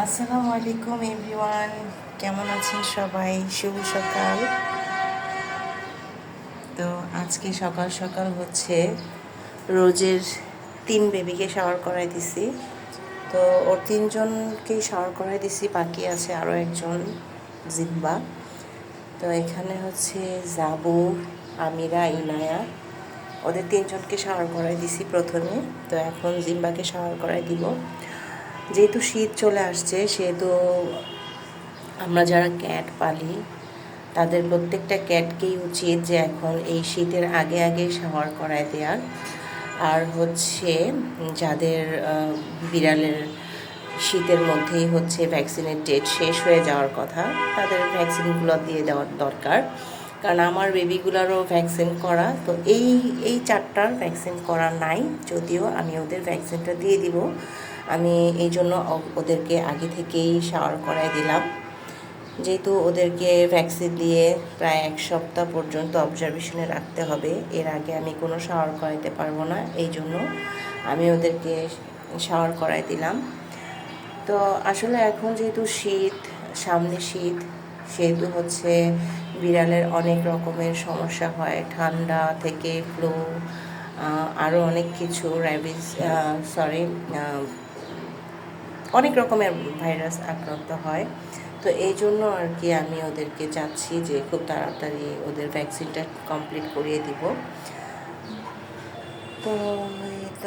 আসসালামু আলাইকুম এভরিওয়ান, কেমন আছেন সবাই? শুভ সকাল। তো আজকে সকাল সকাল হচ্ছে রোজের 3 বেবিকে শাওয়ার করাই দিছি। তো ওর 3জনকেই শাওয়ার করাই দিছি, বাকি আছে আরও একজন জিম্বা। তো এখানে হচ্ছে জাবু, আমিরা, ইনায়া, ওদের 3জনকে শাওয়ার করাই দিছি প্রথমে। তো এখন জিম্বাকে শাওয়ার করাই দিব। যেহেতু শীত চলে আসছে, সেহেতু আমরা যারা ক্যাট পালি তাদের প্রত্যেকটা ক্যাটকেই উচিত যে এখন এই শীতের আগে আগে শাওয়ার করায় দেওয়ার। আর হচ্ছে যাদের বিড়ালের শীতের মধ্যেই হচ্ছে ভ্যাকসিনের ডেট শেষ হয়ে যাওয়ার কথা, তাদের ভ্যাকসিনগুলো দিয়ে দেওয়ার দরকার। কারণ আমার বেবিগুলোরও ভ্যাকসিন করা, তো এই 4টার ভ্যাকসিন করা নাই, যদিও আমি ওদের ভ্যাকসিনটা দিয়ে দিব। আমি এই জন্য ওদেরকে আগে থেকেই শাওয়ার করায় দিলাম, যেহেতু ওদেরকে ভ্যাকসিন দিয়ে প্রায় 1 সপ্তাহ পর্যন্ত অবজারভেশনে রাখতে হবে। এর আগে আমি কোনো শাওয়ার করাইতে পারবো না, এই জন্য আমি ওদেরকে শাওয়ার করাই দিলাম। তো আসলে এখন যেহেতু শীত, সামনে শীত, সেহেতু হচ্ছে বিড়ালের অনেক রকমের সমস্যা হয়, ঠান্ডা থেকে ফ্লু, আরও অনেক কিছু, র্যাবিস, অনেক রকমের ভাইরাস আক্রান্ত হয়। তো এই জন্য আর কি আমি ওদেরকে চাচ্ছি যে খুব তাড়াতাড়ি ওদের ভ্যাকসিনটা কমপ্লিট করিয়ে দিব। তো